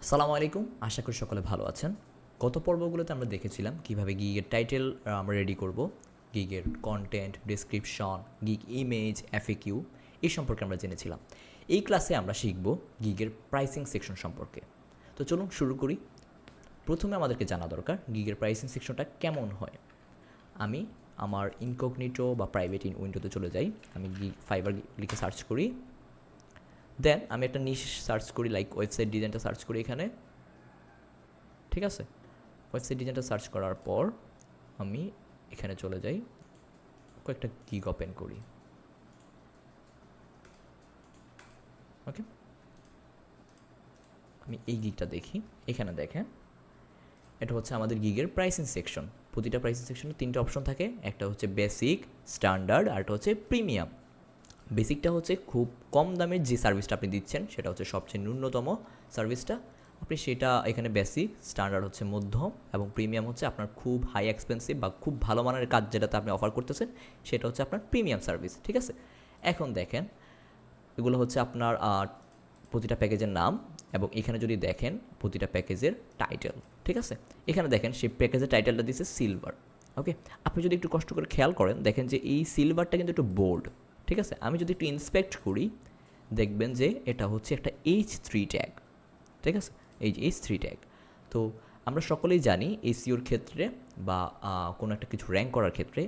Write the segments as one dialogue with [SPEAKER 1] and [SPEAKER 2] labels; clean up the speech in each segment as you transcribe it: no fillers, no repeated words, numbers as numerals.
[SPEAKER 1] সালামু আলাইকুম, আশা করি সকলে ভালো আছেন। গত পর্বগুলোতে আমরা দেখেছিলাম কিভাবে গিগের টাইটেল আমরা রেডি করব, গিগের content, description, gig image, FAQ এই সম্পর্কে আমরা জেনেছিলাম। এই ক্লাসে আমরা শিখব গিগের প্রাইসিং সেকশন সম্পর্কে। তো চলুন শুরু করি। প্রথমে আমাদেরকে জানা দরকার গিগের প্রাইসিং সেকশনটা কেমন হয়। আমি আমার ইনকগনিটো বা প্রাইভেট ইন উইন্ডোতে চলে যাই। আমি গিগ ফাইবার লিখে সার্চ করি। দেন আমি একটা নিশ সার্চ করি, লাইক ওয়েবসাইট ডিজাইনটা সার্চ করি এখানে। ঠিক আছে, ওয়েবসাইট ডিজাইনটা সার্চ করার পর আমি এখানে চলে যাই, কয়েকটা গিগ ওপেন করি। ওকে, আমি এই গিগটা দেখি। এখানে দেখেন, এটা হচ্ছে আমাদের গিগের প্রাইসিং সেকশন। প্রতিটা প্রাইসিং সেকশনে তিনটা অপশন থাকে, একটা হচ্ছে বেসিক, স্ট্যান্ডার্ড আর একটা হচ্ছে প্রিমিয়াম। বেসিকটা হচ্ছে খুব কম দামের যে সার্ভিসটা আপনি দিচ্ছেন সেটা হচ্ছে সবচেয়ে ন্যূনতম সার্ভিসটা, আপনি সেটা এখানে বেসিক। স্ট্যান্ডার্ড হচ্ছে মধ্যম, এবং প্রিমিয়াম হচ্ছে আপনার খুব হাই এক্সপেন্সিভ বা খুব ভালো মানের কাজ যেটাতে আপনি অফার করতেছেন, সেটা হচ্ছে আপনার প্রিমিয়াম সার্ভিস। ঠিক আছে, এখন দেখেন এগুলো হচ্ছে আপনার প্রতিটা প্যাকেজের নাম, এবং এখানে যদি দেখেন প্রতিটা প্যাকেজের টাইটেল। ঠিক আছে, এখানে দেখেন সেই প্যাকেজের টাইটেলটা দিচ্ছে সিলভার। ওকে, আপনি যদি একটু কষ্ট করে খেয়াল করেন দেখেন যে এই সিলভারটা কিন্তু একটু বোল্ড। ঠিক আছে, আমি যদি একটু ইন্সপেক্ট করি দেখবেন যে এটা হচ্ছে একটা H3 ট্যাগ। ঠিক আছে, এই যে H3 ট্যাগ। তো আমরা সকলেই জানি এসইওর ক্ষেত্রে বা কোনো একটা কিছু র্যাঙ্ক করার ক্ষেত্রে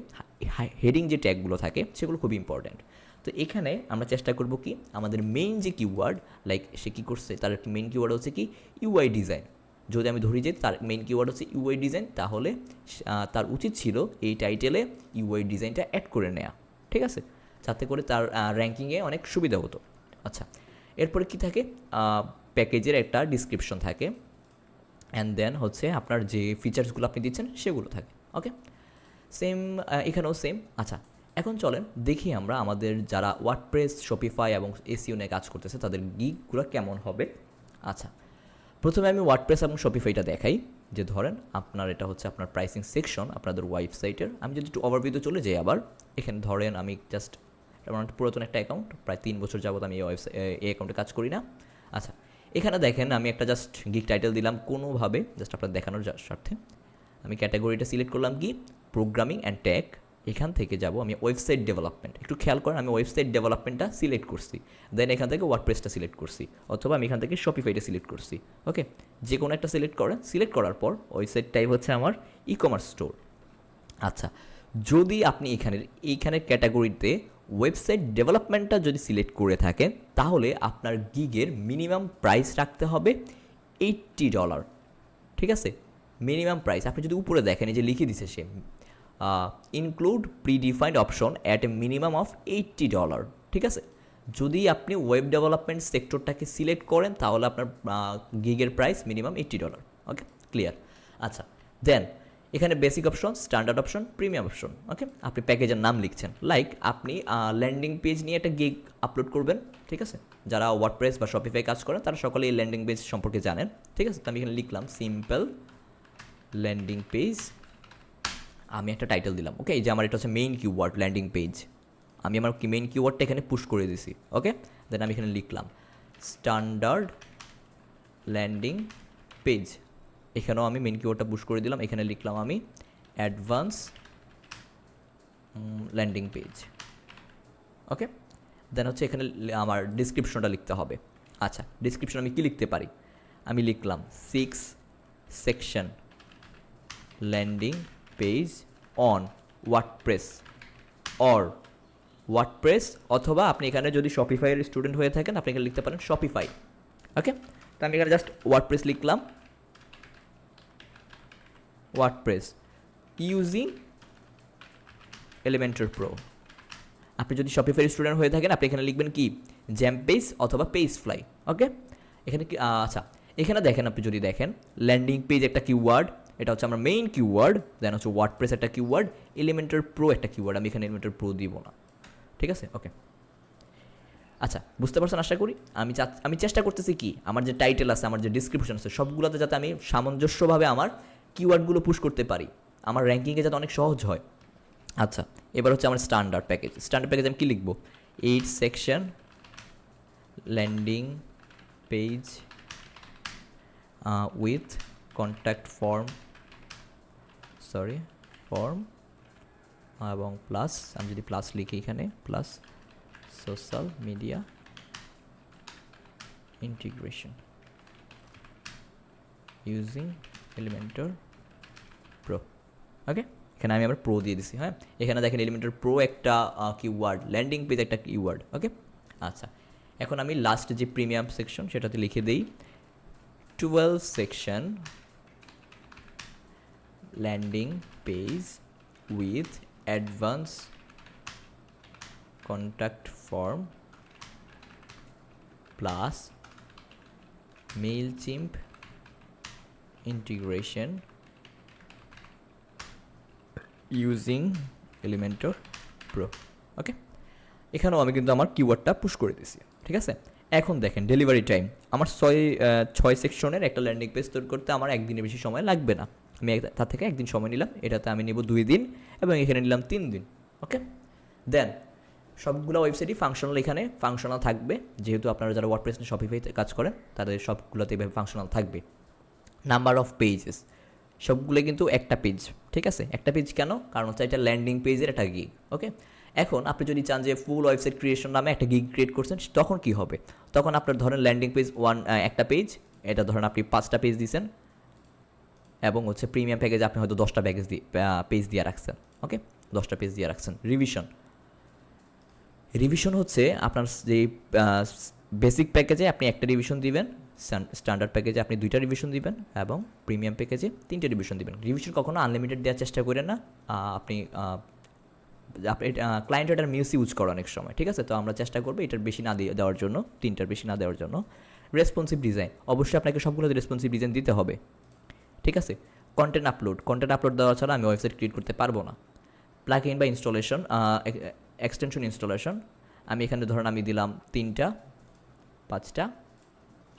[SPEAKER 1] হেডিং যে ট্যাগগুলো থাকে সেগুলো খুব ইম্পর্ট্যান্ট। তো এখানে আমরা চেষ্টা করব কি আমাদের মেইন যে কিওয়ার্ড, লাইক সে কী করছে, তার মেইন কিওয়ার্ড হচ্ছে কি ইউআই ডিজাইন। যদি আমি ধরি যে তার মেইন কিওয়ার্ড হচ্ছে ইউআই ডিজাইন, তাহলে তার উচিত ছিল এই টাইটেলে ইউআই ডিজাইনটা অ্যাড করে নেওয়া। ঠিক আছে, যাতে করে তার র্যাঙ্কিংয়ে অনেক সুবিধা হতো। আচ্ছা, এরপরে কি থাকে, প্যাকেজের একটা ডিসক্রিপশন থাকে, অ্যান্ড দেন হচ্ছে আপনার যে ফিচার্সগুলো আপনি দিচ্ছেন সেগুলো থাকে। ওকে, সেম এখানেও সেম। আচ্ছা, এখন চলেন দেখি আমরা আমাদের যারা ওয়ার্ডপ্রেস, শপিফাই এবং এসইও নিয়ে কাজ করতেছে তাদের গিগগুলো কেমন হবে। আচ্ছা, প্রথমে আমি ওয়ার্ডপ্রেস এবং শপিফাইটা দেখাই। যে ধরেন আপনার এটা হচ্ছে আপনার প্রাইসিং সেকশন আপনাদের ওয়েবসাইটের। আমি যদি একটু ওভারভিউতে চলে যাই আবার, এখানে ধরেন আমি জাস্ট আমার পুরাতন একটা অ্যাকাউন্ট, প্রায় 3 বছর যাবত আমি এই অ্যাকাউন্টে কাজ করি না। আচ্ছা, এখানে দেখেন আমি একটা জাস্ট গিগ টাইটেল দিলাম কোনোভাবে, জাস্ট আপনার দেখানোর স্বার্থে। আমি ক্যাটাগরিটা সিলেক্ট করলাম কি প্রোগ্রামিং অ্যান্ড টেক। এখান থেকে যাব আমি ওয়েবসাইট ডেভেলপমেন্ট। একটু খেয়াল করেন আমি ওয়েবসাইট ডেভেলপমেন্টটা সিলেক্ট করছি, দেন এখান থেকে ওয়ার্ডপ্রেসটা সিলেক্ট করছি, অথবা আমি এখান থেকে শপিফাইটা সিলেক্ট করছি। ওকে, যে কোনো একটা সিলেক্ট করেন। সিলেক্ট করার পর ওয়েবসাইট টাইপ হচ্ছে আমার ই কমার্স স্টোর। আচ্ছা, যদি আপনি এইখানের ক্যাটাগরিতে ওয়েবসাইট ডেভেলপমেন্টটা যদি সিলেক্ট করে থাকেন, তাহলে আপনার গিগের মিনিমাম প্রাইস রাখতে হবে $80। ঠিক আছে, মিনিমাম প্রাইস। আপনি যদি উপরে দেখেন এই যে লিখে দিছে সে, include predefined option at a minimum of $80। ঠিক আছে, যদি আপনি ওয়েব ডেভেলপমেন্ট সেক্টরটাকে সিলেক্ট করেন তাহলে আপনার গিগের প্রাইস মিনিমাম $80। Okay, clear. আচ্ছা, দেন এখানে basic option, standard option, premium option. Okay, আপনি প্যাকেজের নাম লিখছেন, লাইক আপনি ল্যান্ডিং পেজ নিয়ে একটা গিগ আপলোড করবেন। ঠিক আছে, যারা ওয়ার্ডপ্রেস বা শপিফাই কাজ করেন তারা সকলে এই ল্যান্ডিং পেজ সম্পর্কে জানেন। ঠিক আছে, তো আমি এখানে লিখলাম সিম্পল ল্যান্ডিং পেজ। আমি একটা টাইটেল দিলাম। ওকে, এই যে আমার এটা হচ্ছে মেইন কিওয়ার্ড ল্যান্ডিং পেজ। আমি আমার মেইন কিওয়ার্ডটা এখানে পুশ করে দিছি। ওকে, দেন আমি এখানে লিখলাম স্ট্যান্ডার্ড ল্যান্ডিং পেজ। এখানেও আমি মেইন কিওয়ার্ডটা পুশ করে দিলাম। এখানে লিখলাম আমি অ্যাডভান্স ল্যান্ডিং পেজ। ওকে, দেন হচ্ছে এখানে আমার ডিসক্রিপশনটা লিখতে হবে। আচ্ছা, ডিসক্রিপশন আমি কি লিখতে পারি, আমি লিখলাম 6 section landing page on WordPress or WordPress, অথবা আপনি এখানে যদি শপিফাইয়ের স্টুডেন্ট হয়ে থাকেন আপনি এখানে লিখতে পারেন শপিফাই। ওকে, তো আমি এখানে জাস্ট ওয়ার্ডপ্রেস লিখলাম, ওয়ার্ডপ্রেস ইউজিং এলিমেন্টর প্রো। আপনি যদি শপিফাইয়ের স্টুডেন্ট হয়ে থাকেন আপনি এখানে লিখবেন কি জ্যাম পেজ অথবা পেজ ফ্লাই। ওকে, এখানে কি আচ্ছা, এখানে দেখেন আপনি যদি দেখেন ল্যান্ডিং পেজ একটা কিওয়ার্ড, এটা হচ্ছে আমার মেইন কিওয়ার্ড। দেন হচ্ছে ওয়ার্ডপ্রেস একটা কিওয়ার্ড, এলিমেন্টর প্রো একটা কিওয়ার্ড। আমি এখানে এলিমেন্টর প্রো দিব না। ঠিক আছে, ওকে। আচ্ছা, বুঝতে পারছেন আশা করি। আমি চেষ্টা করতেছি কি আমার যে টাইটেল আছে, আমার যে ডিসক্রিপশন আছে, সবগুলোতে যাতে আমি সামঞ্জস্যভাবে আমার কিওয়ার্ডগুলো পুশ করতে পারি, আমার র্যাঙ্কিংয়ে যাতে অনেক সহজ হয়। আচ্ছা, এবার হচ্ছে আমার স্ট্যান্ডার্ড প্যাকেজ। স্ট্যান্ডার্ড প্যাকেজ আমি কী লিখবো, 8 section landing page with contact form form এবং প্লাস, আমি যদি প্লাস লিখি এখানে, plus social media integration using Elementor Pro. Okay, এখানে আমি আবার প্রো দিয়ে দিছি। হ্যাঁ, এখানে দেখেন এলিমেন্টর প্রো একটা কিওয়ার্ড, ল্যান্ডিং পেজ একটা কিওয়ার্ড। ওকে, আচ্ছা, এখন আমি লাস্ট যে প্রিমিয়াম সেকশন সেটাতে লিখে দিই 12 section landing page with advance contact form plus Mailchimp integration using Elementor Pro. Okay, এখানেও আমি কিন্তু আমার কিওয়ার্ডটা পুশ করে দিয়েছি। ঠিক আছে, এখন দেখেন ডেলিভারি টাইম আমার 6 সেকশনের একটা ল্যান্ডিং পেজ তৈরি করতে আমার একদিনের বেশি সময় লাগবে না। আমি তার থেকে একদিন সময় নিলাম, এটাতে আমি নেব 2 দিন এবং এখানে নিলাম 3 দিন। ওকে, দেন সবগুলো ওয়েবসাইটই ফাংশনাল, এখানে ফাংশনাল থাকবে, যেহেতু আপনারা যারা ওয়ার্ডপ্রেস নিয়ে শপিফাইতে কাজ করেন তাদের সবগুলোতে এভাবে ফাংশনাল থাকবে। নাম্বার অফ পেজেস সবগুলো কিন্তু একটা পেজ। ঠিক আছে, একটা পেজ কেন? কারণ হচ্ছে এটা ল্যান্ডিং পেজের একটা গিগ। ওকে, এখন আপনি যদি চান যে ফুল ওয়েবসাইট ক্রিয়েশন নামে একটা গিগ ক্রিয়েট করছেন, তখন কি হবে? তখন আপনার ধরেন ল্যান্ডিং পেজ একটা পেজ, এটা ধরেন আপনি 5টা পেজ দিয়েছেন এবং হচ্ছে প্রিমিয়াম প্যাকেজে আপনি হয়তো 10টা পেজ দিয়ে রাখছেন। ওকে, 10টা পেজ দিয়ে রাখছেন। রিভিশন হচ্ছে আপনার যে বেসিক প্যাকেজে আপনি একটা রিভিশন দিবেন, স্ট্যান্ডার্ড প্যাকেজে আপনি 2টা রিভিশন দিবেন এবং প্রিমিয়াম প্যাকেজে 3টে রিভিশন দিবেন। রিভিশন কখনো আনলিমিটেড দেওয়ার চেষ্টা করেন না, আপনি ক্লায়েন্ট এটার মিস ইউজ করে অনেক সময়। ঠিক আছে, তো আমরা চেষ্টা করবো এটার বেশি না দেওয়ার জন্য, 3টার বেশি না দেওয়ার জন্য। রেসপন্সিভ ডিজাইন, অবশ্যই আপনাকে সবগুলোতে রেসপন্সিভ ডিজাইন দিতে হবে। ঠিক আছে, কন্টেন্ট আপলোড দেওয়া ছাড়া আমি ওয়েবসাইট ক্রিয়েট করতে পারবো না। প্লাগইন বা ইনস্টলেশন, এক্সটেনশন ইনস্টলেশন, আমি এখানে ধরেন আমি দিলাম 3টা, 5টা,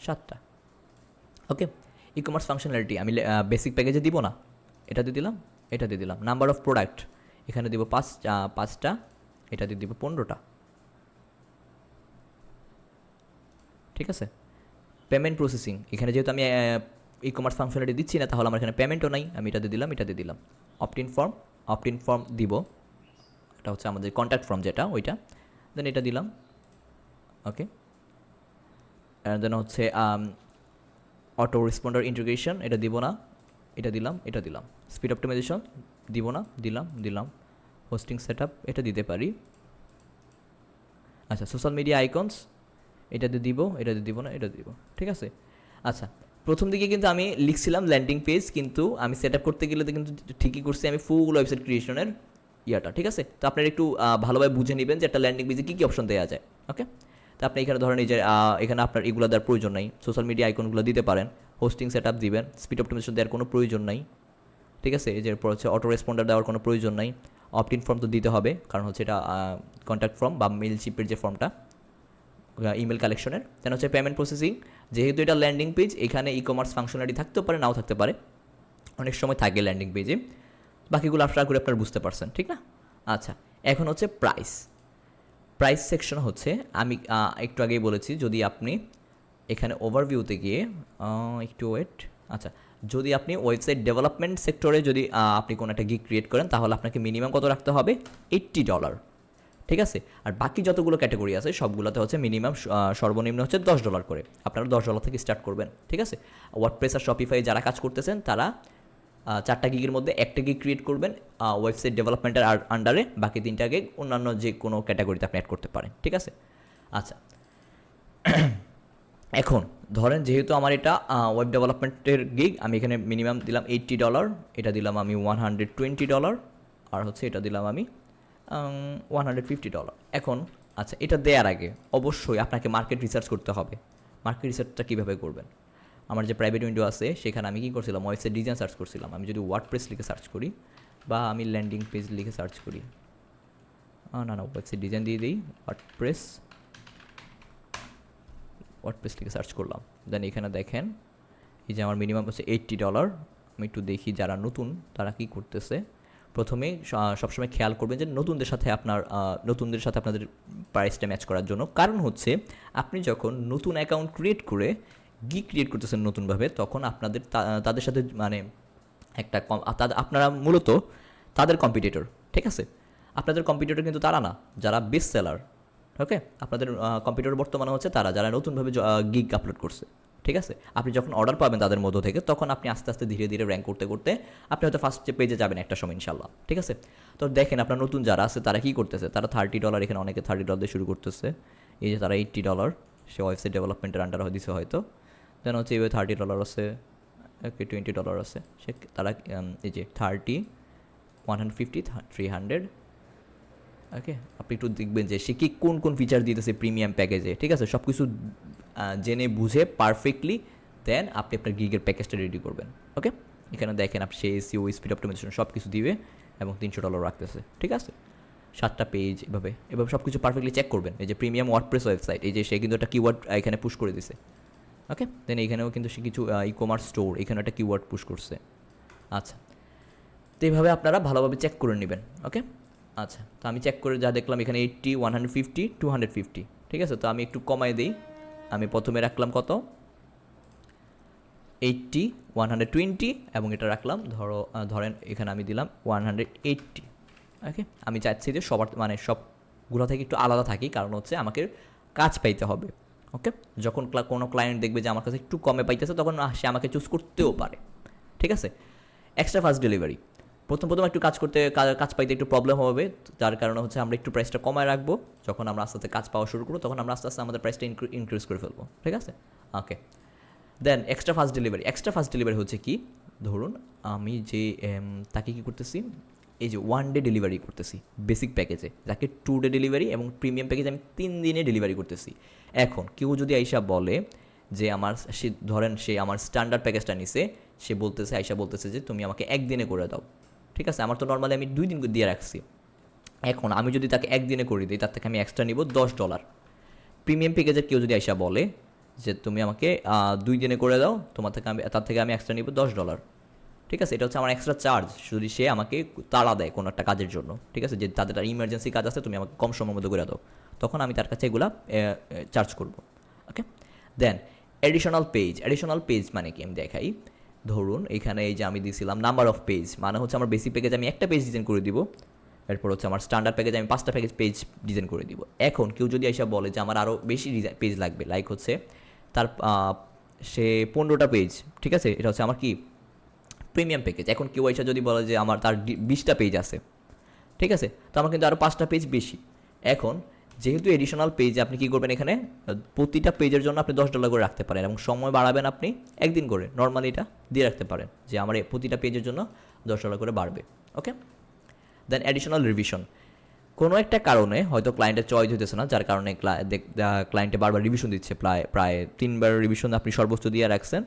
[SPEAKER 1] 7টা। ওকে, ই কমার্স ফাংশনালিটি আমি বেসিক প্যাকেজে দিব না, এটাতে দিলাম, এটাতে দিলাম। নাম্বার অফ প্রোডাক্ট এখানে দিব 5টা, এটাতে দিব 15টা। ঠিক আছে, পেমেন্ট প্রসেসিং, এখানে যেহেতু আমি ই কমার্স ফাংশনালিটি দিচ্ছি না, তাহলে আমার এখানে পেমেন্টও নাই, আমি এটাতে দিলাম। অপট ইন ফর্ম দিব, এটা হচ্ছে আমাদের কন্ট্যাক্ট ফর্ম যেটা ওইটা, দেন এটা দিলাম। ওকে, দেন হচ্ছে অটো রেসপন্ডার ইন্টিগ্রেশন, এটা দিব না, এটা দিলাম। স্পিড অপটিমাইজেশন দিব না, দিলাম। হোস্টিং সেট আপ এটা দিতে পারি। আচ্ছা, সোশ্যাল মিডিয়া আইকনস এটাতে দিব না, এটা দিব। ঠিক আছে, আচ্ছা, প্রথম দিকে কিন্তু আমি লিখছিলাম ল্যান্ডিং পেজ, কিন্তু আমি সেট আপ করতে গেলে তো কিন্তু ঠিকই করছি আমি ফুল ওয়েবসাইট ক্রিয়েশনের ইয়াটা। ঠিক আছে, তো আপনারা একটু ভালোভাবে বুঝে নেবেন যে একটা ল্যান্ডিং পেজে কী কী অপশন দেওয়া যায়। ওকে, তো আপনি এখানে ধরেন এই যে এখানে আপনার এগুলো দেওয়ার প্রয়োজন নাই, সোশ্যাল মিডিয়া আইকনগুলো দিতে পারেন, হোস্টিং সেট আপ দিবেন, স্পিড অপটিমাইজেশন দেওয়ার কোনো প্রয়োজন নাই। ঠিক আছে, এই যে এরপর হচ্ছে অটো রেসপন্ডার দেওয়ার কোনো প্রয়োজন নাই। অপট ইন ফর্ম তো দিতে হবে, কারণ হচ্ছে এটা কন্ট্যাক্ট ফর্ম বা মেইলচিম্পের যে ফর্মটা ইমেল কালেকশনের। দেন হচ্ছে পেমেন্ট প্রসেসিং, যেহেতু এটা ল্যান্ডিং পেজ, এখানে ই কমার্স ফাংশনালিটি থাকতেও পারে, নাও থাকতে পারে, অনেক সময় থাকে ল্যান্ডিং পেজে। বাকিগুলো আশা করি আপনারা বুঝতে পারছেন, ঠিক না? আচ্ছা, এখন হচ্ছে প্রাইস সেকশন হচ্ছে আমি একটু আগেই বলেছি, যদি আপনি এখানে ওভারভিউতে গিয়ে একটু ওয়েট, আচ্ছা, যদি আপনি ওয়েবসাইট ডেভেলপমেন্ট সেক্টরে যদি আপনি কোনো একটা গিগ ক্রিয়েট করেন, তাহলে আপনাকে মিনিমাম কত রাখতে হবে? $80। ঠিক আছে, আর বাকি যতগুলো ক্যাটাগরি আছে সবগুলোতে হচ্ছে মিনিমাম সর্বনিম্ন হচ্ছে $10 করে। আপনারা $10 থেকে স্টার্ট করবেন। ঠিক আছে, ওয়ার্ডপ্রেস আর শপিফাই যারা কাজ করতেছেন তারা 4টা গিগের মধ্যে একটা গিগ ক্রিয়েট করবেন ওয়েবসাইট ডেভেলপমেন্টের আন্ডারে, বাকি 3টা গিগ অন্যান্য যে কোনো ক্যাটাগরিতে আপনি অ্যাড করতে পারেন। ঠিক আছে, আচ্ছা, এখন ধরেন যেহেতু আমার এটা ওয়েব ডেভেলপমেন্টের গিগ, আমি এখানে মিনিমাম দিলাম $80, এটা দিলাম আমি $120, আর হচ্ছে এটা দিলাম আমি $150। এখন আচ্ছা, এটা দেওয়ার আগে অবশ্যই আপনাকে মার্কেট রিসার্চ করতে হবে। মার্কেট রিসার্চটা কীভাবে করবেন? আমার যে প্রাইভেট উইন্ডো আছে সেখানে আমি কী করছিলাম, ওয়েবসাইট ডিজাইন সার্চ করছিলাম। আমি যদি ওয়ার্ডপ্রেস লিখে সার্চ করি বা আমি ল্যান্ডিং পেজ লিখে সার্চ করি, না ওয়েবসাইট ডিজাইন দিয়ে দিই, ওয়ার্ডপ্রেস লিখে সার্চ করলাম। দেন এখানে দেখেন এই যে আমার মিনিমাম হচ্ছে $80। আমি একটু দেখি যারা নতুন তারা কী করতেছে। প্রথমে সবসময় খেয়াল করবেন যে নতুনদের সাথে আপনাদের প্রাইসটা ম্যাচ করার জন্য। কারণ হচ্ছে আপনি যখন নতুন অ্যাকাউন্ট ক্রিয়েট করে গিগ ক্রিয়েট করতেছেন নতুনভাবে, তখন আপনাদের তাদের সাথে মানে একটা আপনারা মূলত তাদের কম্পিটিটর, ঠিক আছে? আপনাদের কম্পিটিটর কিন্তু তারা না যারা বেস্ট সেলার, ওকে? আপনাদের কম্পিটিটর বর্তমানে হচ্ছে তারা যারা নতুনভাবে গিগ আপলোড করছে, ঠিক আছে? আপনি যখন অর্ডার পাবেন তাদের মধ্য থেকে, তখন আপনি আস্তে আস্তে ধীরে ধীরে র্যাঙ্ক করতে করতে আপনি হয়তো ফার্স্ট পেজে যাবেন একটা সময় ইনশাল্লাহ, ঠিক আছে? তো দেখেন আপনার নতুন যারা আছে তারা কী করতেছে, তারা $30, এখানে অনেকে $30 দিয়ে শুরু করতেছে, এই যে তারা $80 সে ওয়েবসাইট ডেভেলপমেন্টের আন্ডার হয়ে দিছে হয়তো, দেন হচ্ছে এবার $30 আছে, ওকে $20 আছে, সে তারা এই যে 30, 150, 300, ওকে? আপনি একটু দেখবেন যে সে কি কোন কোন ফিচার দিতেছে প্রিমিয়াম প্যাকেজে, ঠিক আছে? সব কিছু জেনে বুঝে পারফেক্টলি দেন আপনি আপনার গিগের প্যাকেজটা রেডি করবেন, ওকে? এখানে দেখেন আপনি সেই এসইও, স্পিড অপটিমাইজেশন সব কিছু দিবে এবং $300 রাখতেছে, ঠিক আছে? 7টা পেজ, এভাবে এভাবে সব কিছু পারফেক্টলি চেক করবেন। এই যে প্রিমিয়াম ওয়ার্ডপ্রেস ওয়েবসাইট, এই যে সে কিন্তু একটা কিওয়ার্ড এখানে পুশ করে দিছে, ওকে? দেন এইখানেও কিন্তু সে কিছু ই কমার্স স্টোর, এখানে একটা কিওয়ার্ড পুশ করছে। আচ্ছা, তো এইভাবে আপনারা ভালোভাবে চেক করে নেবেন, ওকে? আচ্ছা, তো আমি চেক করে যা দেখলাম এখানে 80, 150, 250, ঠিক আছে? তো আমি একটু কমাই দিই, আমি প্রথমে রাখলাম কত, 80, 120 এবং এটা রাখলাম ধরেন এখানে আমি দিলাম 180, ওকে? আমি চাচ্ছি যে সবার মানে সবগুলো থেকে একটু আলাদা থাকি, কারণ হচ্ছে আমাকে কাজ পাইতে হবে, ওকে? যখন কোনো ক্লায়েন্ট দেখবে যে আমার কাছে একটু কমে পাইতেছে, তখন সে আমাকে চুজ করতেও পারে, ঠিক আছে? এক্সট্রা ফাস্ট ডেলিভারি, প্রথম একটু কাজ পাইতে একটু প্রবলেম হবে, যার কারণে হচ্ছে আমরা একটু প্রাইসটা কমায় রাখবো। যখন আমরা আস্তে আস্তে কাজ পাওয়া শুরু করবো, তখন আমরা আস্তে আস্তে আমাদের প্রাইসটা ইনক্রিজ করে ফেলবো, ঠিক আছে? ওকে, দেন এক্সট্রা ফাস্ট ডেলিভারি হচ্ছে কি, ধরুন আমি যে তাকে কী করতেছি, এই যে 1 ডে ডেলিভারি করতেছি বেসিক প্যাকেজে, যাকে 2 ডে ডেলিভারি এবং প্রিমিয়াম প্যাকেজে আমি 3 দিনে ডেলিভারি করতেছি। এখন কেউ যদি আইসা বলে যে ধরেন সে আমার স্ট্যান্ডার্ড প্যাকেজটা নিছে, সে আইসা বলতেছে যে তুমি আমাকে 1 দিনে করে দাও, ঠিক আছে? আমার তো নর্মালি আমি 2 দিন দিয়ে রাখছি। এখন আমি যদি তাকে 1 দিনে করে দিই, তার থেকে আমি এক্সট্রা নিব $10। প্রিমিয়াম প্যাকেজের কেউ যদি আইসা বলে যে তুমি আমাকে 2 দিনে করে দাও, তার থেকে আমি এক্সট্রা নিব $10, ঠিক আছে? এটা হচ্ছে আমার এক্সট্রা চার্জ যদি সে আমাকে তাড়া দেয় কোনো একটা কাজের জন্য, ঠিক আছে? যে তাদের ইমার্জেন্সি কাজ আছে, তুমি আমাকে কম সময়ের মধ্যে করে দাও, তখন আমি তার কাছে এগুলা চার্জ করব, ওকে? দেন অ্যাডিশনাল পেজ মানে কি আমি দেখাই, ধরুন এখানে এই যে আমি দিয়েছিলাম নাম্বার অফ পেজ, মানে হচ্ছে আমার বেসিক প্যাকেজ আমি একটা পেজ ডিজাইন করে দিব, এরপর হচ্ছে আমার স্ট্যান্ডার্ড প্যাকেজে আমি 5টা পেজ ডিজাইন করে দিব। এখন কেউ যদি এসে বলে যে আমার আরও বেশি পেজ লাগবে, লাইক হচ্ছে তার সে 15টা পেজ, ঠিক আছে? এটা হচ্ছে আমার কি প্রিমিয়াম প্যাকেজ। এখন কেউ এসে যদি বলে যে তার 20টা পেজ আছে, ঠিক আছে? তো আমার কিন্তু আরও 5টা পেজ বেশি। এখন যেহেতু এডিশনাল পেজ, আপনি কী করবেন, এখানে প্রতিটা পেজের জন্য আপনি $10 করে রাখতে পারেন এবং সময় বাড়াবেন আপনি 1 দিন করে, নর্মালি এটা দিয়ে রাখতে পারেন যে আমার প্রতিটা পেজের জন্য $10 করে বাড়বে, ওকে? দেন অ্যাডিশনাল রিভিশন, কোনো একটা কারণে হয়তো ক্লায়েন্টের চয়েস হইতেছে না, যার কারণে ক্লায়েন্টে বারবার রিভিশন দিচ্ছে, প্রায় 3বার রিভিশন আপনি সর্বোচ্চ দিয়ে রাখছেন,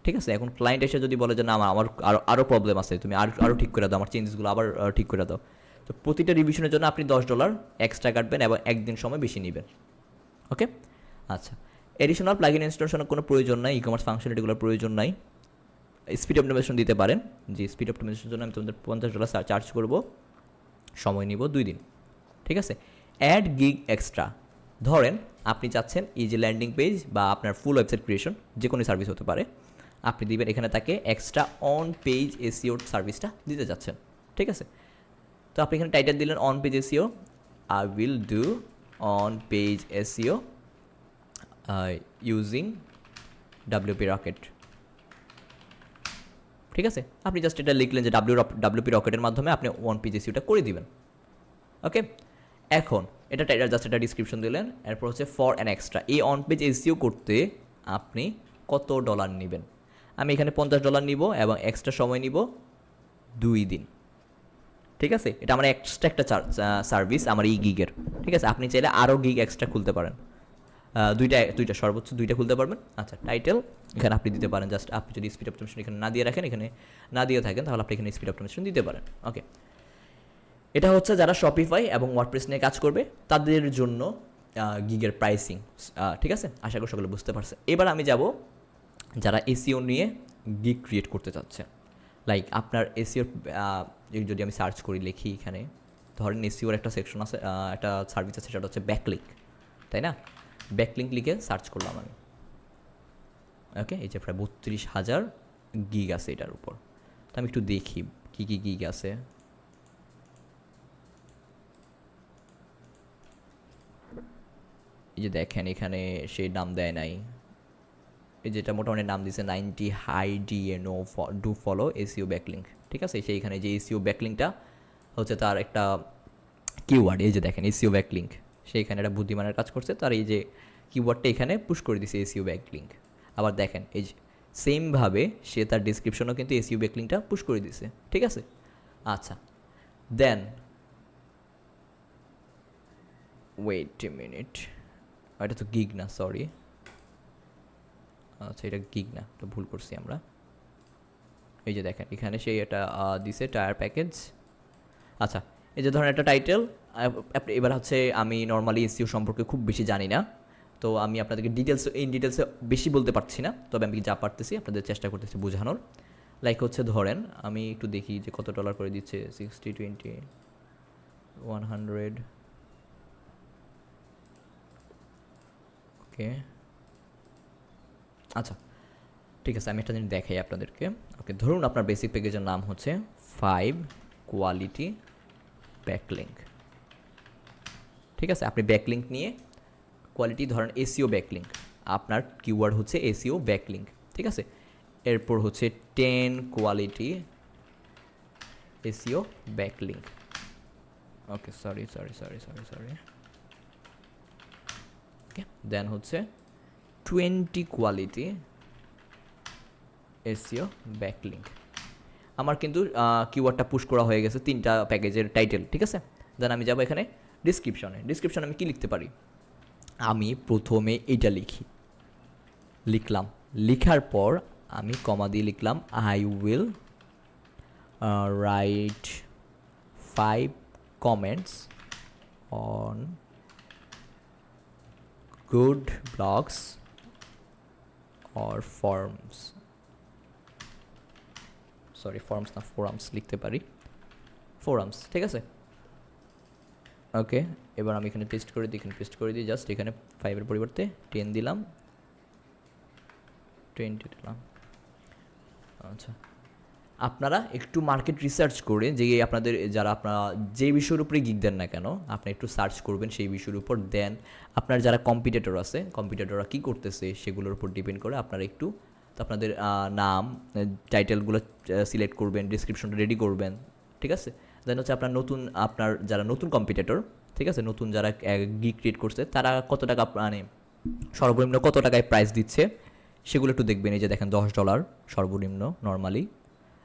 [SPEAKER 1] ঠিক আছে? এখন ক্লায়েন্ট এসে যদি বলে যে না আমার আরও প্রবলেম আছে, তুমি আরও ঠিক করে দাও, আমার চেঞ্জেসগুলো আবার ঠিক করে দাও, তো প্রতিটা রিভিশনের জন্য আপনি $10 এক্সট্রা কাটবেন এবং 1 দিন সময় বেশি নেবেন, ওকে? আচ্ছা, এডিশনাল প্লাগইন ইনস্টলেশনের কোনো প্রয়োজন নাই, ই কমার্স ফাংশনালিটিগুলোর প্রয়োজন নাই। স্পিড অপটিমাইজেশন দিতে পারেন, যে স্পিড অপটিমাইজেশনের জন্য আমি তোমাদের $50 চার্জ করব, সময় নিব 2 দিন, ঠিক আছে? অ্যাড গিগ এক্সট্রা, ধরেন আপনি চাচ্ছেন এই যে ল্যান্ডিং পেজ বা আপনার ফুল ওয়েবসাইট ক্রিয়েশন, যে কোনো সার্ভিস হতে পারে, আপনি দিবেন এখানে তাকে এক্সট্রা অন পেজ এসইও সার্ভিসটা দিতে যাচ্ছেন, ঠিক আছে? তো আপনি এখানে টাইটেল দিলেন on page SEO, I will do on page SEO using WP rocket, ঠিক আছে? আপনি জাস্ট এটা লিখলেন যে WP রকেটের মাধ্যমে আপনি অন পেজ এসইওটা করে দিবেন, ওকে? এখন এটা জাস্ট একটা ডিসক্রিপশন দিলেন, এরপর হচ্ছে ফর অ্যান এক্সট্রা, এই অন পেজ এসইও করতে আপনি কত ডলার নেবেন? আমি এখানে $50 নিব এবং এক্সট্রা সময় নিব 2 দিন, ঠিক আছে? এটা আমার এক্সট্রা একটা সার্ভিস আমার এই গিগের, ঠিক আছে? আপনি চাইলে আরও গিগ এক্সট্রা খুলতে পারেন, দুইটা সর্বোচ্চ 2টা খুলতে পারবেন। আচ্ছা, টাইটেল এখানে আপনি দিতে পারেন, জাস্ট আপনি যদি স্পিড অপটিমাইজেশন এখানে না দিয়ে রাখেন, এখানে না দিয়ে থাকেন, তাহলে আপনি এখানে স্পিড অপটিমাইজেশন দিতে পারেন, ওকে? এটা হচ্ছে যারা শপিফাই এবং ওয়ার্ডপ্রেস নিয়ে কাজ করবে তাদের জন্য গিগের প্রাইসিং, ঠিক আছে? আশা করি সকলে বুঝতে পারছে। এবার আমি যাব যারা এসইও নিয়ে গিগ ক্রিয়েট করতে চাচ্ছে, লাইক আপনার এসইওর যদি আমি সার্চ করি, লিখি এখানে, ধরেন এসইওর একটা সেকশন আছে, একটা সার্ভিস আছে, সেটা হচ্ছে ব্যাকলিঙ্ক, তাই না? ব্যাকলিঙ্ক লিখে সার্চ করলাম আমি, ওকে, এই যে প্রায় 32,000 গিগ আছে এটার উপর। তো আমি একটু দেখি কী কী গিগ আছে। এই যে দেখেন এখানে সে নাম দেয় নাই, এই যেটা মোটামুটি নাম দিছে 90 হাই ডিএনও ডু ফলো এসিও ব্যাকলিঙ্ক। ঠিক আছে, সেইখানে যে এসিও ব্যাকলিঙ্কটা হচ্ছে তার একটা কিওয়ার্ড, এই যে দেখেন এসিও ব্যাকলিঙ্ক, সেইখানে একটা বুদ্ধিমানের কাজ করছে, তার এই যে কিওয়ার্ডটা এখানে পুশ করে দিছে এসিও ব্যাকলিঙ্ক। আবার দেখেন এই যে সেমভাবে সে তার ডিসক্রিপশনও কিন্তু এসিও ব্যাকলিঙ্কটা পুশ করে দিছে। ঠিক আছে, আচ্ছা দেন ওয়েট এ মিনিট, এটা তো গিগ না, সরি, আচ্ছা এটা গিগ না, তো ভুল করছি আমরা। এই যে দেখেন এখানে সেই এটা দিছে টায়ার প্যাকেজ। আচ্ছা, এই যে ধরেন একটা টাইটেল, এবার হচ্ছে আমি নর্মালি এসইও সম্পর্কে খুব বেশি জানি না, তো আমি আপনাদেরকে ডিটেলসে বেশি বলতে পারছি না, তবে আমি যা পারতেছি আপনাদের চেষ্টা করতেছি বোঝানোর। লাইক হচ্ছে ধরেন আমি একটু দেখি যে কত ডলার করে দিচ্ছে, 60 20 100, ওকে আচ্ছা ঠিক আছে, আমি একটা জিনিস দেখাই আপনাদেরকে। ওকে, ধরুন আপনার বেসিক প্যাকেজের নাম হচ্ছে 5 কোয়ালিটি ব্যাকলিঙ্ক। ঠিক আছে, আপনি ব্যাকলিঙ্ক নিয়ে কোয়ালিটি ধরেন এসিও ব্যাকলিঙ্ক, আপনার কিওয়ার্ড হচ্ছে এসিও ব্যাকলিঙ্ক। ঠিক আছে, এরপর হচ্ছে 10 quality SEO backlink. Okay sorry, okay then হচ্ছে 20 কোয়ালিটি এসিও ব্যাকলিঙ্ক। আমার কিন্তু কিওয়ার্ডটা পুশ করা হয়ে গেছে 3টা প্যাকেজের টাইটেল। ঠিক আছে, দেন আমি যাবো এখানে ডিসক্রিপশনে আমি কি লিখতে পারি, আমি প্রথমে এইটা লিখলাম, লিখার পর আমি কমা দিয়ে লিখলাম I will write 5 comments on good blogs or forms, sorry forms না ফোরামস লিখতে পারি, ফোরামস। ঠিক আছে, ওকে এবার আমি এখানে পেস্ট করে দিই, জাস্ট এখানে 5-এর পরিবর্তে 10 দিলাম, 20 দিলাম। আচ্ছা, আপনারা একটু মার্কেট রিসার্চ করে যে আপনাদের যারা আপনারা যে বিষয়ের উপরে গিগ দেন না কেন, আপনি একটু সার্চ করবেন সেই বিষয়ের উপর, দেন আপনার যারা কম্পিটিটর আছে কম্পিটিটররা কী করতেছে সেগুলোর উপর ডিপেন্ড করে আপনারা একটু তো আপনাদের নাম টাইটেলগুলো সিলেক্ট করবেন, ডিসক্রিপশনটা রেডি করবেন। ঠিক আছে, দেন হচ্ছে আপনার যারা নতুন কম্পিটিটর, ঠিক আছে, নতুন যারা গিগ ক্রিয়েট করছে তারা কত টাকা মানে সর্বনিম্ন কত টাকায় প্রাইস দিচ্ছে সেগুলো একটু দেখবেন। এই যে দেখেন $10 সর্বনিম্ন নর্মালি,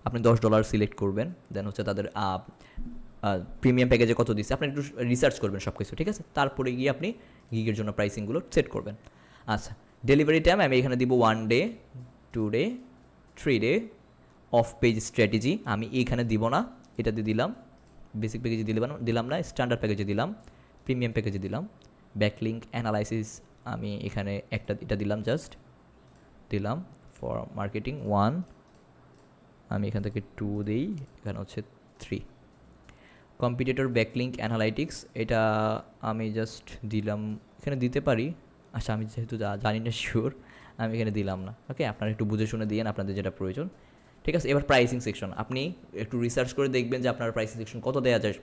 [SPEAKER 1] আপনি $10 সিলেক্ট করবেন, দেন হচ্ছে তাদের প্রিমিয়াম প্যাকেজে কত দিচ্ছে আপনি একটু রিসার্চ করবেন সব কিছু। ঠিক আছে, তারপরে গিয়ে আপনি গিগের জন্য প্রাইসিংগুলো সেট করবেন। আচ্ছা, ডেলিভারি টাইম আমি এখানে দিব 1 day, 2 day, 3 day. Of page strategy আমি এইখানে দিব না, এটা দিয়ে দিলাম, বেসিক প্যাকেজে দিলাম না, স্ট্যান্ডার্ড প্যাকেজে দিলাম, প্রিমিয়াম প্যাকেজে দিলাম। ব্যাকলিঙ্ক অ্যানালাইসিস আমি এখানে এটা দিলাম, জাস্ট দিলাম। ফর মার্কেটিং 1 আমি এখান থেকে 2 দিই, এখানে হচ্ছে 3। কম্পিটিটর ব্যাকলিঙ্ক অ্যানালাইটিক্স এটা আমি জাস্ট দিলাম, এখানে দিতে পারি। আচ্ছা, আমি যেহেতু জানি না শিওর, আমি এখানে দিলাম না। ওকে, আপনারা একটু বুঝে শুনে দিয়েন আপনাদের যেটা প্রয়োজন। ঠিক আছে, এবার প্রাইসিং সেকশন আপনি একটু রিসার্চ করে দেখবেন যে আপনার প্রাইসিং সেকশন কত দেওয়া যায়,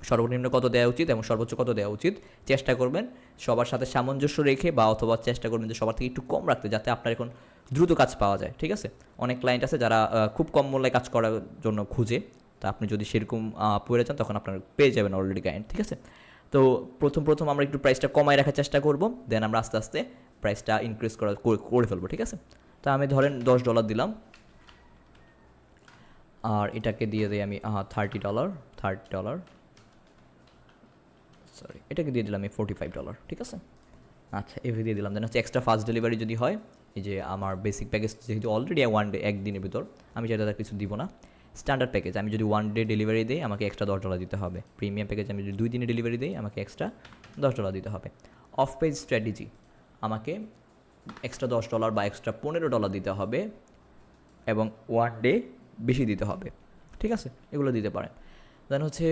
[SPEAKER 1] সর্বনিম্ন কত দেওয়া উচিত এবং সর্বোচ্চ কত দেওয়া উচিত। চেষ্টা করবেন সবার সাথে সামঞ্জস্য রেখে, বা অথবা চেষ্টা করবেন যে সবার থেকে একটু কম রাখতে, যাতে আপনার এখন দ্রুত কাজ পাওয়া যায়। ঠিক আছে, অনেক ক্লায়েন্ট আছে যারা খুব কম মূল্যে কাজ করার জন্য খুঁজে, তা আপনি যদি সেরকম পড়ে যান তখন আপনার পেয়ে যাবেন অলরেডি ক্লায়েন্ট। ঠিক আছে, তো প্রথম আমরা একটু প্রাইসটা কমায় রাখার চেষ্টা করব, দেন আমরা আস্তে আস্তে প্রাইসটা ইনক্রিজ করে ফেলবো। ঠিক আছে, তা আমি ধরেন $10 দিলাম, আর এটাকে দিয়ে দিই আমি $30, সরি এটাকে দিয়ে দিলাম আমি $45। ঠিক আছে, আচ্ছা এভাবে দিয়ে দিলাম। দেন হচ্ছে এক্সট্রা ফাস্ট ডেলিভারি যদি হয়, এই যে আমার বেসিক প্যাকেজ যেহেতু অলরেডি 1 ডে, একদিনের ভিতর, আমি সেটা কিছু দিব না। স্ট্যান্ডার্ড প্যাকেজ আমি যদি 1 ডে ডেলিভারি দিই আমাকে এক্সট্রা $10 দিতে হবে। প্রিমিয়াম প্যাকেজ আমি যদি 2 দিনে ডেলিভারি দিই আমাকে এক্সট্রা $10 দিতে হবে। অফ পেজ স্ট্র্যাটেজি আমাকে এক্সট্রা $10 বা এক্সট্রা $15 দিতে হবে, এবং 1 ডে বেশি দিতে হবে। ঠিক আছে, এগুলো দিতে পারেন। দেন হচ্ছে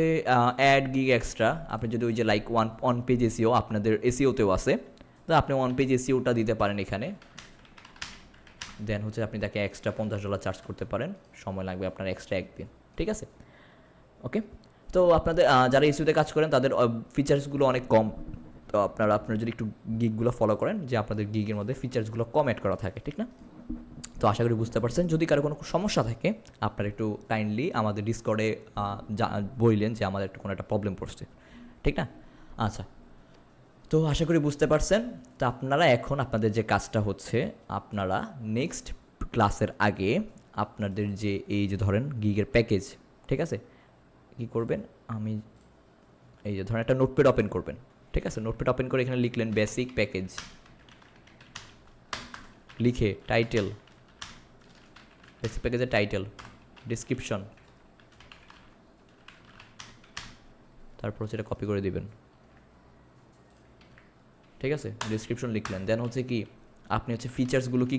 [SPEAKER 1] অ্যাড গিগ এক্সট্রা, আপনি যদি ওই যে লাইক ওয়ান পেজ এসিও আপনাদের এসিওতেও আছে, তো আপনি 1 পেজ এসিওটা দিতে পারেন এখানে। দেন হচ্ছে আপনি তাকে এক্সট্রা $50 চার্জ করতে পারেন, সময় লাগবে আপনার এক্সট্রা একদিন, ঠিক আছে। ওকে, তো আপনাদের যারা ইস্যুতে কাজ করেন তাদের ফিচার্সগুলো অনেক কম, তো আপনারা যদি একটু গিগগুলো ফলো করেন যে আপনাদের গিগের মধ্যে ফিচার্সগুলো কম অ্যাড করা থাকে, ঠিক না। তো আশা করি বুঝতে পারছেন। যদি কারো কোনো সমস্যা থাকে আপনারা একটু কাইন্ডলি আমাদের ডিসকর্ডে বললেন যে আমাদের একটু কোনো একটা প্রবলেম পড়ছে, ঠিক না। আচ্ছা, তো আশা করি বুঝতে পারছেন। তো আপনারা এখন আপনাদের যে কাজটা হচ্ছে, আপনারা নেক্সট ক্লাসের আগে আপনাদের যে এই যে ধরেন গিগের প্যাকেজ, ঠিক আছে, কী করবেন, আমি এই যে ধরেন একটা নোটপ্যাড ওপেন করবেন, ঠিক আছে। নোটপ্যাড ওপেন করে এখানে লিখলেন বেসিক প্যাকেজ, লিখে টাইটেল, বেসিক প্যাকেজের টাইটেল, ডিসক্রিপশন, তারপর সেটা কপি করে দিবেন, ঠিক আছে। ডিসক্রিপশন লিখলেন, দেন হচ্ছে কি আপনি হচ্ছে ফিচার্সগুলো কী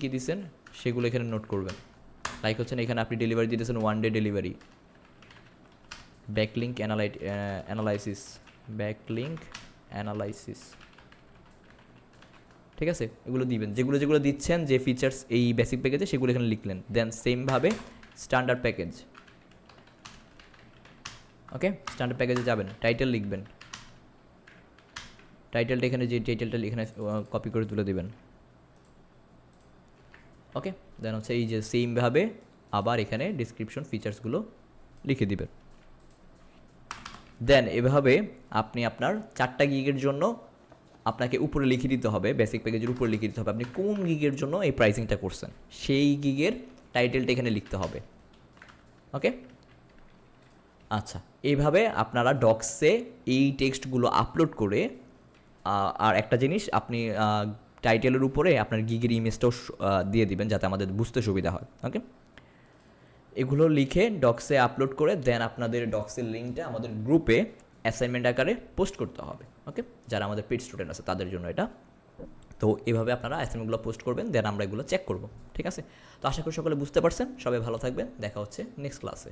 [SPEAKER 1] কী দিচ্ছেন, সেগুলো এখানে নোট করবেন। লাইক হচ্ছে এখানে আপনি ডেলিভারি দিতেছেন 1 ডে ডেলিভারি, ব্যাকলিঙ্ক অ্যানালাইসিস, ঠিক আছে। এগুলো দিবেন, যেগুলো দিচ্ছেন যে ফিচার্স এই বেসিক প্যাকেজে, সেগুলো এখানে লিখলেন। দেন সেমভাবে স্ট্যান্ডার্ড প্যাকেজ, ওকে, স্ট্যান্ডার্ড প্যাকেজে যাবেন, টাইটেল লিখবেন, টাইটেলটা এখানে যে টাইটেলটা এখানে কপি করে তুলে দিবেন, ওকে। দেন হচ্ছে এই যে সেমভাবে আবার এখানে ডিসক্রিপশন ফিচার্সগুলো লিখে দিবেন। দেন এভাবে আপনি আপনার 4টা গিগের জন্য আপনাকে উপরে লিখে দিতে হবে, বেসিক প্যাকেজের উপরে লিখে দিতে হবে আপনি কোন গিগের জন্য এই প্রাইসিংটা করছেন, সেই গিগের টাইটেলটা এখানে লিখতে হবে, ওকে। আচ্ছা, এইভাবে আপনারা ডক্সে এই টেক্সটগুলো আপলোড করে, আর একটা জিনিস আপনি টাইটেলের উপরে আপনার গিগের ইমেজটাও দিয়ে দিবেন যাতে আমাদের বুঝতে সুবিধা হয়, ওকে। এগুলো লিখে ডক্সে আপলোড করে দেন আপনাদের ডক্সের লিঙ্কটা আমাদের গ্রুপে অ্যাসাইনমেন্ট আকারে পোস্ট করতে হবে, ওকে। যারা আমাদের পেড স্টুডেন্ট আছে তাদের জন্য এটা। তো এভাবে আপনারা অ্যাসাইনমেন্টগুলো পোস্ট করবেন, দেন আমরা এগুলো চেক করব, ঠিক আছে। তো আশা করি সকলে বুঝতে পারছেন, সবাই ভালো থাকবেন, দেখা হচ্ছে নেক্সট ক্লাসে।